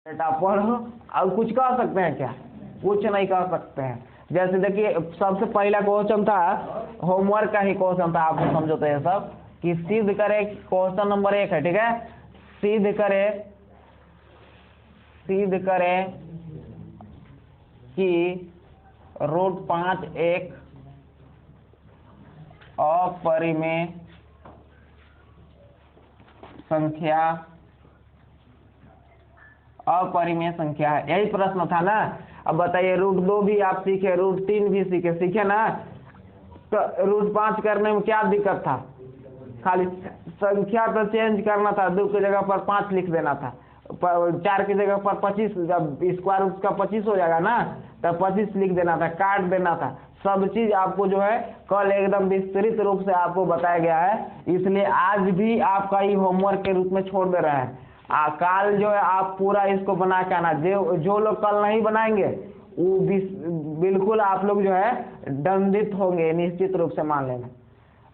बेटा पढ़ो। अब कुछ कह सकते हैं क्या? कुछ नहीं कह सकते हैं। जैसे देखिए सबसे पहला क्वेश्चन था, होमवर्क का ही क्वेश्चन था, आप समझो तो ये सब कि सिद्ध करे, क्वेश्चन नंबर 1 है, ठीक है। सिद्ध करे कि √5 एक अपरिमेय संख्या है। यही प्रश्न था ना। अब बताइए √2 भी आप सीखे, √3 भी सीखे ना। तो √5 करने में क्या दिक्कत था? खाली संख्या तो चेंज करना था, 2 की जगह पर 5 लिख देना था, 4 की जगह पर 25, जब स्क्वायर उसका 25 हो जाएगा ना, तब 25 लिख देना था, काट देना था। सब चीज आपको जो है कल एकदम विस्तृत रूप से आपको बताया गया है, इसलिए आज भी आपका ही होमवर्क के रूप में छोड़ दे रहे हैं। कल जो है आप पूरा इसको बना के आना। जो लोग कल नहीं बनाएंगे वो बिल्कुल आप लोग जो है दंडित होंगे, निश्चित रूप से मान लेना।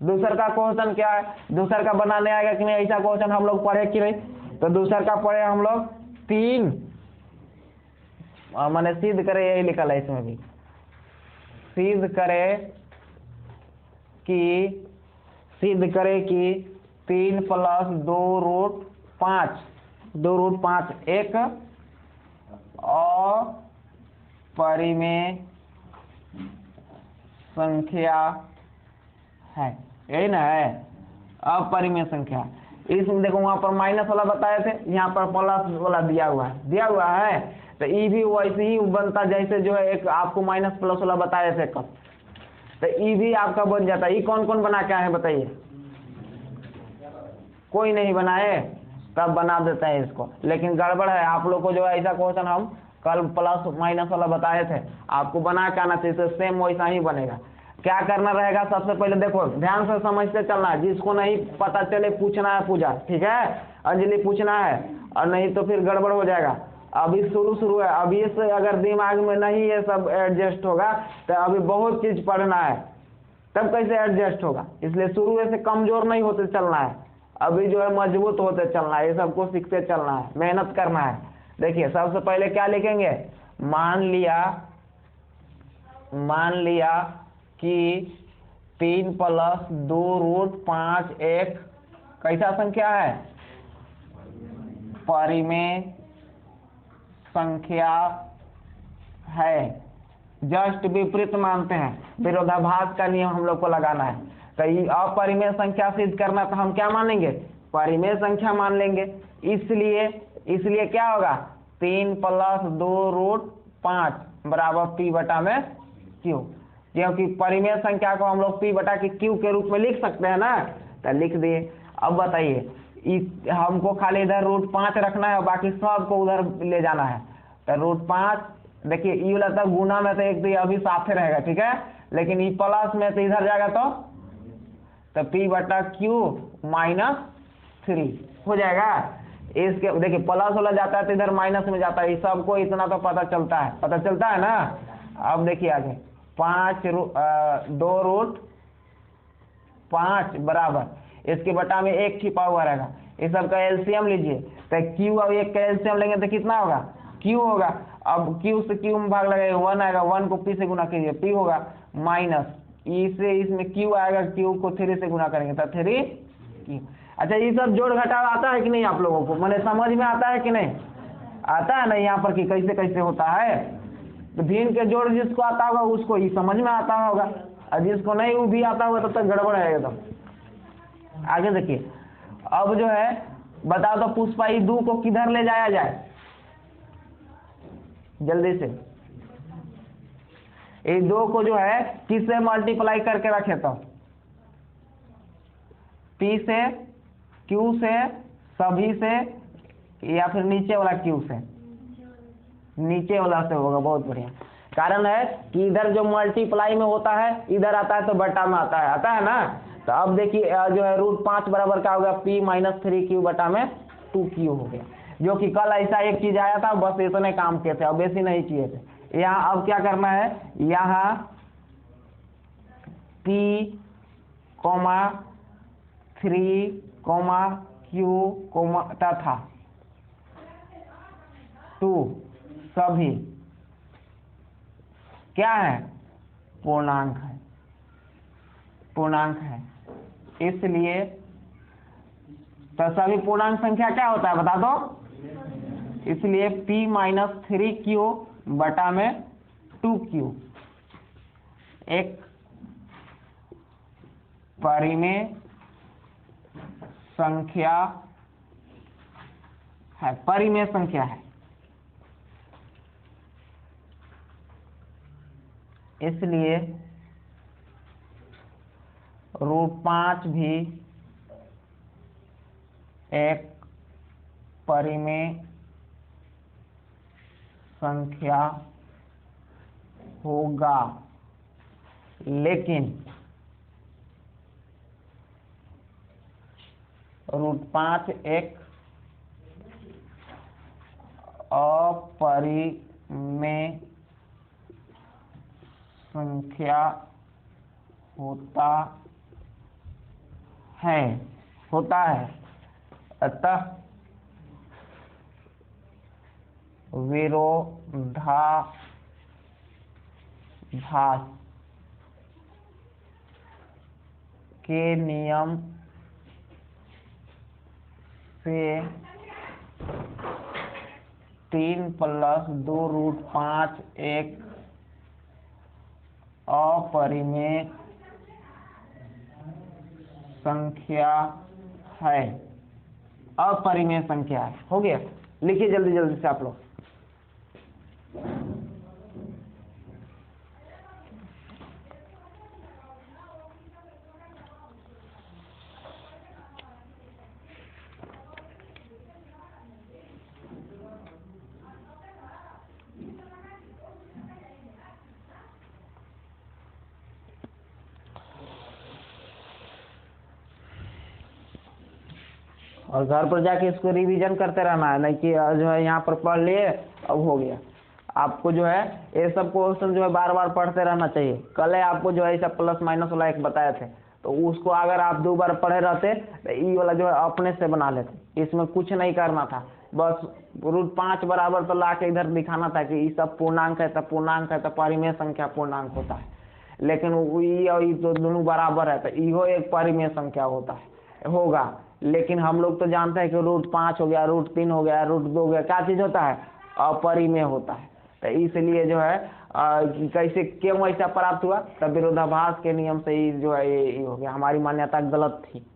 दूसर का क्वेश्चन क्या है? दूसर का बनाने आएगा कि नहीं? ऐसा क्वेश्चन हम लोग पढ़े कि नहीं? तो दूसर का पढ़े हम लोग 3, मैंने सिद्ध करे, यही लिखा है इसमें भी, सिद्ध करे कि 3 + 2 √5 एक अपरिमेय संख्या है। यही ना है, अपरिमेय संख्या। इसमें देखो वहां पर माइनस वाला बताए थे, यहाँ पर प्लस वाला दिया हुआ है। तो ई भी वैसे ही बनता जैसे जो है एक आपको माइनस प्लस वाला बताए थे कब, तो ई भी आपका बन जाता है। ई कौन कौन बना के आए हैं बताइए? कोई नहीं बनाए, तब बना देते हैं इसको। लेकिन गड़बड़ है, आप लोग को जो है ऐसा क्वेश्चन हम कल प्लस माइनस वाला बताए थे, आपको बना के आना चाहिए, तो सेम वैसा ही बनेगा। क्या करना रहेगा? सबसे पहले देखो ध्यान से समझते चलना है, जिसको नहीं पता चले पूछना है पूजा, ठीक है अंजलि, पूछना है, और नहीं तो फिर गड़बड़ हो जाएगा। अभी शुरू है, अभी से अगर दिमाग में नहीं ये सब एडजस्ट होगा तो अभी बहुत चीज पढ़ना है, तब कैसे एडजस्ट होगा। इसलिए शुरू से कमजोर नहीं होते चलना है, अभी जो है मजबूत होते चलना है, ये सबको सीखते चलना है, मेहनत करना है। देखिए सबसे पहले क्या लिखेंगे? मान लिया कि 3 + 2 √5 एक कैसा संख्या है? परिमेय संख्या है। जस्ट विपरीत मानते हैं, विरोधाभास का नियम हम लोग को लगाना है। तो अपरिमेय संख्या सिद्ध करना तो हम क्या मानेंगे? परिमेय संख्या मान लेंगे। इसलिए क्या होगा? 3 + 2 √5 बराबर P/Q, क्योंकि परिमेय संख्या को हम लोग P/Q के रूप में लिख सकते हैं ना, तो लिख दिए। अब बताइए हमको खाली इधर √5 रखना है, बाकी सबको उधर ले जाना है। तो √5 देखिए ई वाला तो गुना में तो एक तो अभी साथे रहेगा, ठीक है, लेकिन ई प्लस में तो इधर जाएगा तो P/Q -3 हो जाएगा। इसके देखिए प्लस वाला जाता है तो इधर माइनस में जाता है, सबको इतना तो पता चलता है ना। अब देखिए आगे 2 √5 बराबर इसके बटा में 1 छिपा हुआ रहेगा, इस सब का एलसीएम लीजिए। तो Q और 1 का एलसीएम लेंगे तो कितना होगा? Q होगा। अब Q से Q में भाग लगेगा, 1 आएगा, 1 को P से गुना कीजिए, P होगा माइनस E से इसमें Q आएगा, Q को 3 से गुना करेंगे तो 3Q। अच्छा ये सब जोड़ घटाव आता है कि नहीं आप लोगों को? मैंने समझ में आता है कि नहीं? आता है ना यहाँ पर कि कैसे होता है? तो भिन्न के जोड़ जिसको आता होगा उसको ही समझ में आता होगा, और जिसको नहीं वो भी आता होगा तब तक गड़बड़ है एकदम। आगे देखिए अब जो है बताओ तो पुष्पा 2 को किधर ले जाया जाए जल्दी से? ये 2 को जो है किससे मल्टीप्लाई करके रखे तो? P से, Q से, सभी से, या फिर नीचे वाला Q से? नीचे वाला से होगा, बहुत बढ़िया। कारण है कि इधर जो मल्टीप्लाई में होता है इधर आता है तो बटा में आता है ना। तो अब देखिए जो है √5 बराबर क्या हो गया? P - 3Q बटा में 2Q हो गया, जो कि कल ऐसा एक चीज आया था, बस इतने काम किए थे, अब बेसी नहीं किए थे। यहाँ अब क्या करना है? यहाँ P, 3, Q, तथा 2 सभी क्या है? पूर्णांक है, पूर्णांक है। इसलिए तो सभी पूर्णांक संख्या क्या होता है बता दो? इसलिए p-3q बटा में 2q एक परिमेय संख्या है, परिमेय संख्या है। इसलिए √5 भी एक परिमेय संख्या होगा, लेकिन √5 एक अपरिमेय संख्या होता है, अतः विरोधाभास के नियम से 3 + 2 √5 एक अपरिमेय संख्या है, अपरिमेय संख्या है। हो गया? लिखिए जल्दी जल्दी से आप लोग। और घर पर जाके इसको रिवीजन करते रहना है, नहीं कि जो है यहाँ पर पढ़ लिए अब हो गया। आपको जो है ये सब क्वेश्चन जो है बार बार पढ़ते रहना चाहिए। कल आपको जो है सब प्लस माइनस वाला एक बताए थे, तो उसको अगर आप 2 बार पढ़े रहते तो ई वाला जो है अपने से बना लेते। इसमें कुछ नहीं करना था, बस √5 बराबर तो ला के इधर दिखाना था कि ये सब पूर्णांक है, तो पूर्णांक है तो परिमेय संख्या पूर्णांक होता है। लेकिन ई और ई तो दोनों बराबर है, तो इहो एक परिमेय संख्या होगा। लेकिन हम लोग तो जानते हैं कि √5 हो गया, √3 हो गया, √2 हो गया, क्या चीज होता है? अपरिमेय होता है। तो इसलिए जो है कैसे क्यों ऐसा प्राप्त हुआ? तब विरोधाभास के नियम से ही जो है ये हो गया। हमारी मान्यता गलत थी।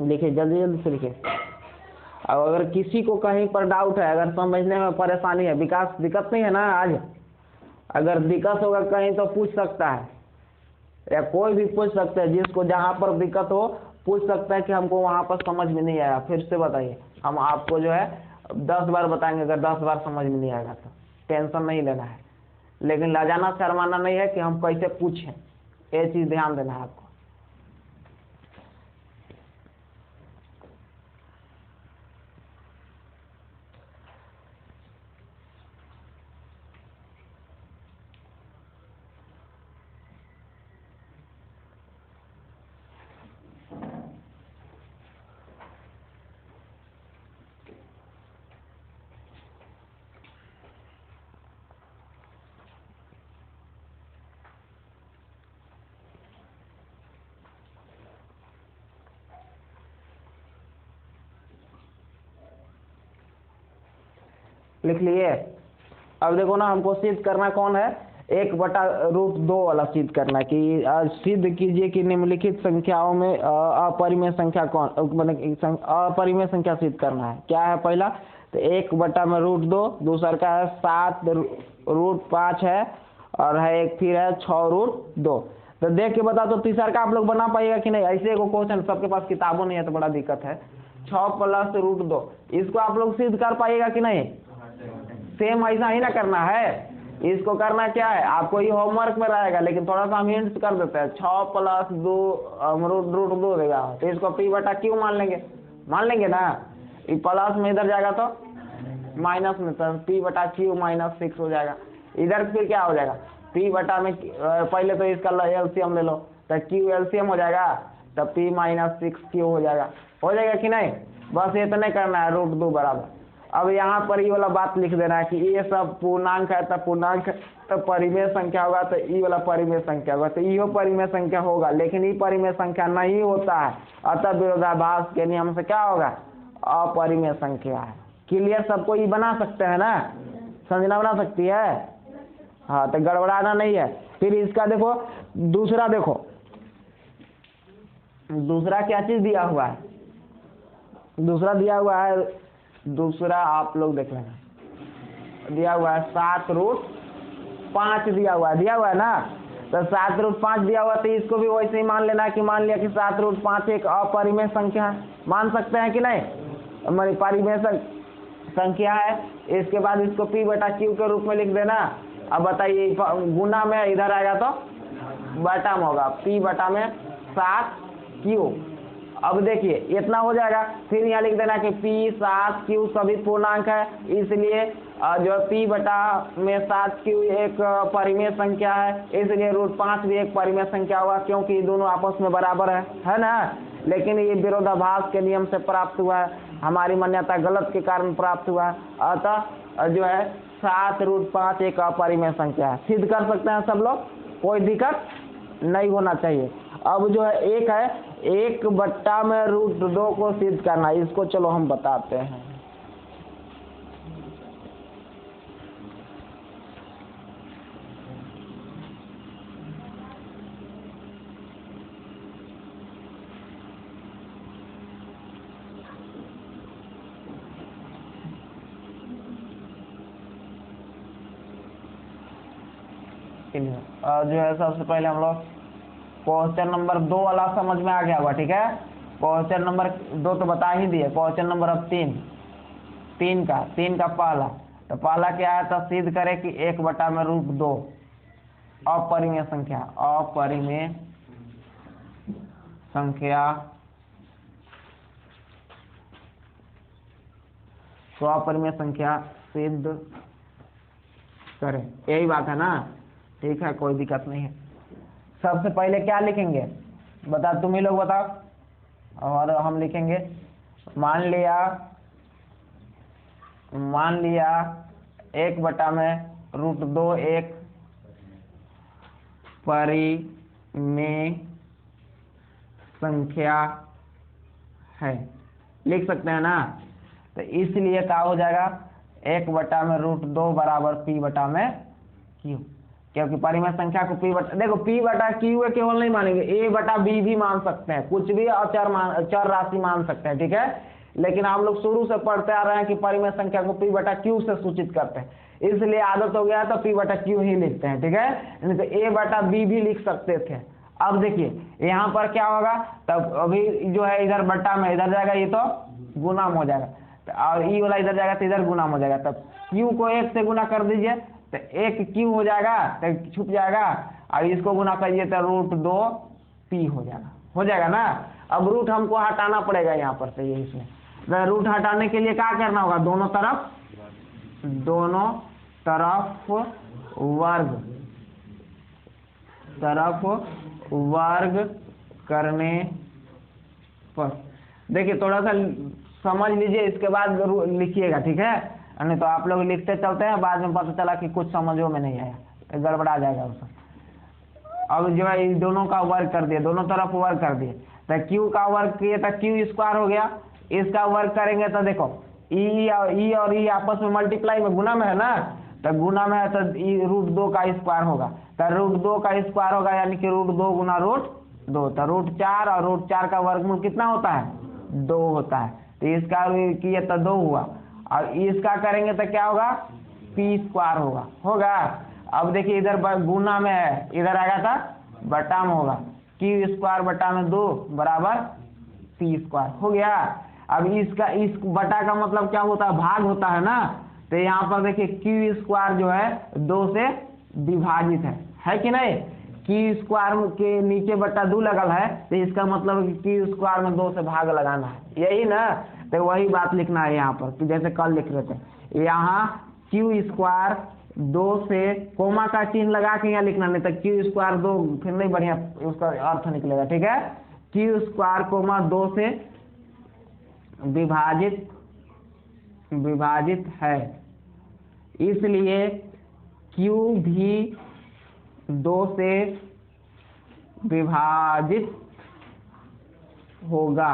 लिखिए जल्दी जल्दी से लिखिए। अब अगर किसी को कहीं पर डाउट है, अगर समझने में परेशानी है, विकास दिक्कत नहीं है ना आज? अगर दिक्कत होगा कहीं तो पूछ सकता है, या कोई भी पूछ सकता है। जिसको जहाँ पर दिक्कत हो पूछ सकता है कि हमको वहाँ पर समझ में नहीं आया, फिर से बताइए। हम आपको जो है 10 बार बताएंगे। अगर 10 बार समझ में नहीं आएगा तो टेंशन नहीं लेना है, लेकिन लाजाना शर्माना नहीं है कि हम कैसे पूछें, ये चीज़ ध्यान देना है आपको। लिख लिए? अब देखो ना, हमको सिद्ध करना कौन है? 1/√2 वाला सिद्ध करना कि सिद्ध कीजिए कि निम्नलिखित संख्याओं में अपरिमेय संख्या कौन, मतलब अपरिमेय संख्या सिद्ध करना है। क्या है पहला? तो 1/√2, दूसरा का है 7√5 है, और है एक फिर है 6√2। तो देख के बता, तो तीसरा का आप लोग बना पाइएगा कि नहीं? ऐसे को क्वेश्चन सबके पास किताबों नहीं है तो बड़ा दिक्कत है। 6 + √2 इसको आप लोग सिद्ध कर पाइएगा कि नहीं? सेम ऐसा ही ना करना है। इसको करना क्या है, आपको ये होमवर्क में रहेगा, लेकिन थोड़ा सा हम हिंट्स कर देते हैं। 6 + 2 रूट 2 देगा, तो इसको p/q मान लेंगे ना। ये प्लस में इधर जाएगा तो माइनस में, तो p/q -6 हो जाएगा। इधर फिर क्या हो जाएगा, p में पहले तो इसका एलसीएम ले लो, तो q एलसीएम हो जाएगा, तब p -6q हो जाएगा कि नहीं। बस इतना करना है, √2 बराबर। अब यहाँ पर ये वाला बात लिख देना है कि ये सब पूर्णांक है, तब पूर्णांक तो परिमेय संख्या होगा, तो ई वाला परिमेय संख्या होगा, तो यो परिमेय संख्या होगा, लेकिन ये परिमेय संख्या नहीं होता है। अतः विरोधाभास के नियम से क्या होगा, अपरिमेय संख्या है। क्लियर, सबको ये बना सकते हैं ना, संजना बना सकती है। हाँ, तो गड़बड़ाना नहीं है। फिर इसका देखो, दूसरा देखो, दूसरा क्या चीज दिया हुआ है, दूसरा दिया हुआ है, दूसरा आप लोग देख लेना, दिया हुआ है 7√5 दिया हुआ है ना। तो 7√5 दिया हुआ, तो इसको भी वैसे ही मान लेना कि मान लिया कि 7√5 एक अपरिमेय संख्या है। मान सकते हैं कि नहीं, हमारी परिमेय संख्या है। इसके बाद इसको p/q के रूप में लिख देना। अब बताइए, गुना में इधर आएगा तो बटा में होगा, p/7q। अब देखिए इतना हो जाएगा। फिर यहाँ लिख देना कि p/7q सभी पूर्णांक है, इसलिए जो p/7q एक परिमेय संख्या है, इसलिए √5 भी एक परिमेय संख्या होगा, क्योंकि ये दोनों आपस में बराबर है ना। लेकिन ये विरोधाभास के नियम से प्राप्त हुआ है, हमारी मान्यता गलत के कारण प्राप्त हुआ है। अतः जो है 7√5 एक अपरिमेय संख्या है। सिद्ध कर सकते हैं सब लोग, कोई दिक्कत नहीं होना चाहिए। अब जो है एक है 1/में √2 को सिद्ध करना, इसको चलो हम बताते हैं। जो है सबसे पहले हम लोग क्वेश्चन नंबर 2 वाला समझ में आ गया होगा, ठीक है। क्वेश्चन नंबर 2 तो बता ही दिए। क्वेश्चन नंबर अब 3 का पहला, तो पहला क्या है, तो सिद्ध करें कि 1/में √2 अपरिमेय संख्या तो अपरिमेय संख्या सिद्ध करें, यही बात है ना। ठीक है, कोई दिक्कत नहीं है। सबसे पहले क्या लिखेंगे, बता, तुम ही लोग बताओ, और हम लिखेंगे। मान लिया 1/में √2 एक परिमेय संख्या है, लिख सकते हैं ना। तो इसलिए क्या हो जाएगा, 1/में √2 बराबर p/q, क्योंकि परिमेय संख्या को देखो p/q केवल नहीं मानेंगे, a/b भी मान सकते हैं, कुछ भी चर राशि मान सकते हैं, ठीक है। लेकिन हम लोग शुरू से पढ़ते आ रहे हैं कि परिमेय संख्या को p/q से सूचित करते हैं, इसलिए आदत हो गया तो p/q ही लिखते हैं, ठीक है। नहीं तो a/b भी लिख सकते थे। अब देखिए यहाँ पर क्या होगा, तब अभी जो है इधर बट्टा में इधर जाएगा, ये तो गुना हो जाएगा, और ई वाला इधर जाएगा तो इधर गुना हो जाएगा। तब q को 1 से गुना कर दीजिए, तो 1q हो जाएगा, तो छुप जाएगा। अब इसको गुना करिए तो √2p हो जाएगा ना। अब रूट हमको हटाना पड़ेगा यहाँ पर से, ये इसमें तो रूट हटाने के लिए क्या करना होगा, दोनों तरफ वर्ग करने पर, देखिए थोड़ा सा समझ लीजिए, इसके बाद लिखिएगा, ठीक है। नहीं तो आप लोग लिखते चलते हैं, बाद में पता चला कि कुछ समझो में नहीं आया, गड़बड़ा जाएगा उसका। अब जो है इन दोनों का वर्ग कर दिए, दोनों तरफ वर्ग कर दिए, तो q का वर्ग किए तो q² हो गया। इसका वर्ग करेंगे तो देखो ई और ई आपस में मल्टीप्लाई में गुना में है ना, तो गुना में है तो √2 का स्क्वायर होगा, तो √2 का स्क्वायर होगा, यानी कि √2 गुना √2, तो √4 और √4 का वर्गमूल कितना होता है, 2 होता है। तो इसका किए तो 2 हुआ, और इसका करेंगे तो क्या होगा, p² होगा। अब देखिए इधर गुना में है, इधर आएगा था बटा में होगा, q² बटा में 2 बराबर p² हो गया। अब इस बटा का मतलब क्या होता है, भाग होता है ना, तो यहाँ पर देखिए क्यू स्क्वायर जो है 2 से विभाजित है कि नहीं। क्यू स्क्वायर के नीचे बट्टा 2 लगल है, तो इसका मतलब है कि क्यू स्क्वायर में 2 से भाग लगाना है, यही ना। तो वही बात लिखना है यहाँ पर, कि जैसे कल लिख रहे थे, यहाँ क्यू स्क्वायर 2 से कोमा का चिन्ह लगा के यहाँ लिखना, नहीं तो क्यू स्क्वायर 2 फिर नहीं बढ़िया उसका अर्थ निकलेगा, ठीक है। क्यू स्क्वायर कोमा 2 से विभाजित है, इसलिए क्यू भी 2 से विभाजित होगा।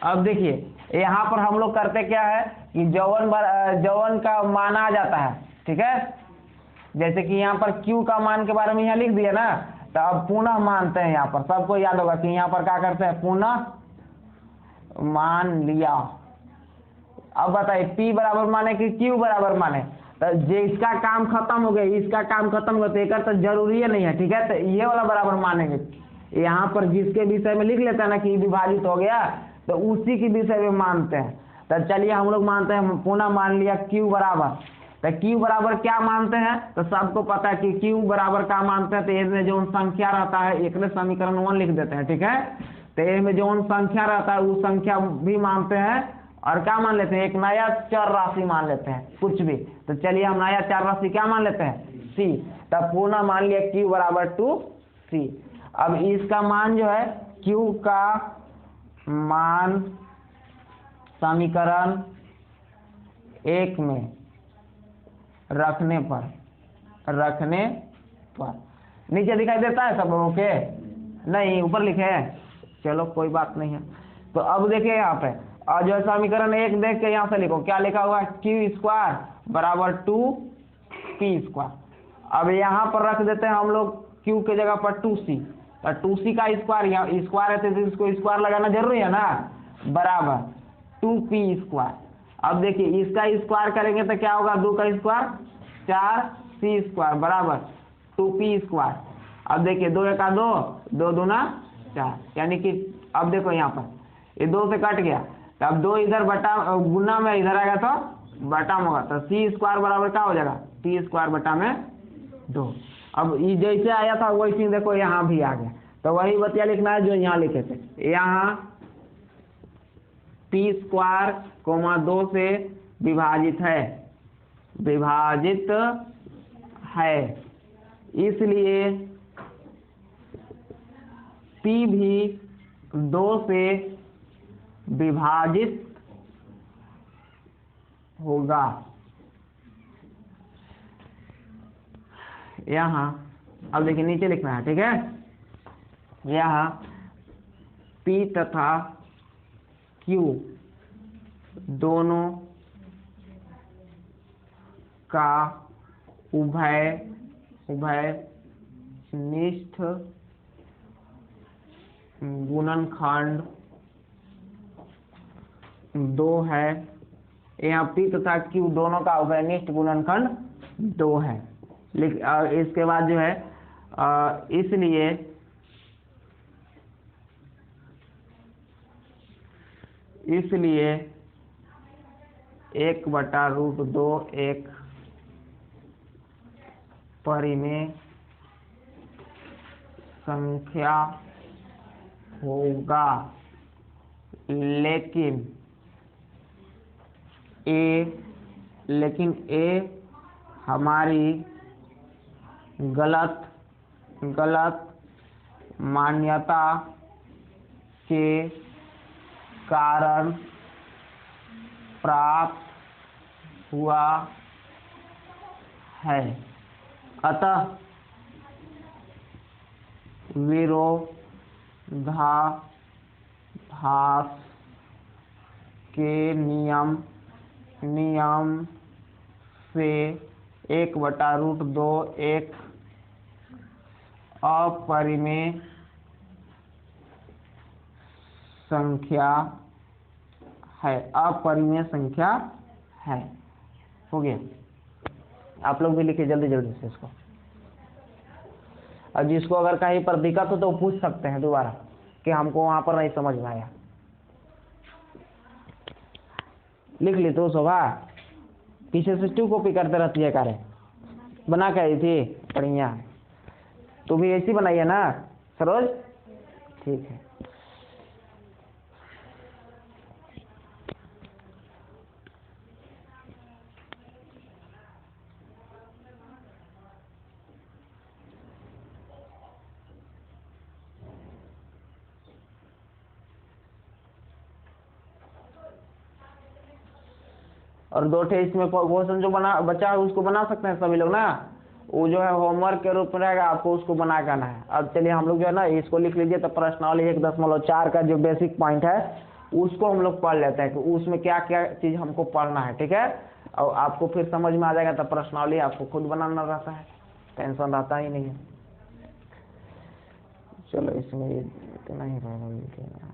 अब देखिए यहाँ पर हम लोग करते क्या है कि जौवन का मान आ जाता है, ठीक है। जैसे कि यहाँ पर Q का मान के बारे में यहाँ लिख दिया ना, तो अब पुनः मानते हैं। यहाँ पर सबको याद होगा कि यहाँ पर क्या करते हैं, पुनः मान लिया। अब बताइए P बराबर माने कि Q बराबर माने, तो जिसका काम खत्म हो गया, इसका काम खत्म हो गया, तो तो जरूरी है नहीं है, ठीक है। तो ये वाला बराबर मानेंगे। यहाँ पर जिसके विषय में लिख लेते हैं ना कि विभाजित हो गया, तो उसी के विषय में मानते हैं। तो चलिए हम लोग मानते हैं, पुनः मान लिया Q बराबर। तो Q बराबर क्या मानते हैं, तो सबको पता है कि Q बराबर क्या मानते हैं। तो इसमें जो संख्या रहता है, एक समीकरण 1 लिख देते हैं, ठीक है। तो इसमें जो संख्या रहता है उस संख्या भी मानते हैं, और क्या मान लेते हैं, एक नया चर राशि मान लेते हैं, कुछ भी। तो चलिए हम नया चर राशि क्या मान लेते हैं, C। तब पुनः मान लिया Q बराबर 2C। अब इसका मान जो है, Q का मान समीकरण 1 में रखने पर नीचे दिखाई देता है सब लोगों के, नहीं ऊपर लिखे हैं, चलो कोई बात नहीं है। तो अब देखिए यहाँ पे, और जो समीकरण 1 देख के यहाँ से लिखो, क्या लिखा हुआ है, Q स्क्वायर बराबर 2P स्क्वायर। अब यहाँ पर रख देते हैं हम लोग Q के जगह पर 2C, तो 2C का स्क्वायर, यहाँ स्क्वायर है तो इसको स्क्वायर लगाना जरूरी है ना, बराबर 2P स्क्वायर। अब देखिए इसका स्क्वायर करेंगे तो क्या होगा, 2 का स्क्वायर 4C स्क्वायर बराबर 2P स्क्वायर। अब देखिए 2 1 2, 2 दूना 4, यानी कि अब देखो यहाँ पर ये 2 से कट गया, तो अब 2 इधर बटा गुना में इधर आ गया तो बटा में होगा, तो C स्क्वायर बराबर क्या हो जाएगा, T स्क्वायर बटा में 2। अब ये जैसे आया था वैसे देखो यहाँ भी आ गया, तो वही बतिया लिखना है जो यहाँ लिखे थे। यहाँ P स्क्वायर 2 से विभाजित है, इसलिए P भी 2 से विभाजित होगा। यहाँ अब देखिए नीचे लिखना है, ठीक है। यहाँ P तथा Q दोनों का उभयनिष्ठ गुणनखंड 2 है। यहाँ P तथा Q दोनों का उभयनिष्ठ गुणनखंड 2 है। इसके बाद जो है इसलिए 1/√2 एक परिमेय संख्या होगा, लेकिन A हमारी गलत मान्यता के कारण प्राप्त हुआ है। अतः विरोधाभास के नियम से 1/√2 एक अपरिमेय संख्या है। हो गया, आप लोग भी लिखिए जल्दी से इसको। और जिसको अगर कहीं पर दिक्कत हो तो पूछ सकते हैं दोबारा कि हमको वहां पर नहीं समझ में आया। लिख ली तो शोभा। पीछे से 2 कॉपी करते रहती है कार्य बना के आई थी बढ़िया। तू भी ऐसी बनाई है ना सरोज? ठीक है। और 2 ठे इसमें क्वेश्चन जो बना बचा है उसको बना सकते हैं सभी लोग ना। वो जो है होमवर्क के रूप में रहेगा, आपको उसको बना करना है। अब चलिए हम लोग जो है ना इसको लिख लीजिए। तो प्रश्नावली 1.4 का जो बेसिक पॉइंट है उसको हम लोग पढ़ लेते हैं कि उसमें क्या क्या चीज हमको पढ़ना है। ठीक है, और आपको फिर समझ में आ जाएगा। तो प्रश्नावली आपको खुद बनाना रहता है, टेंशन रहता ही नहीं है। चलो इसमें इतना ही रहेगा।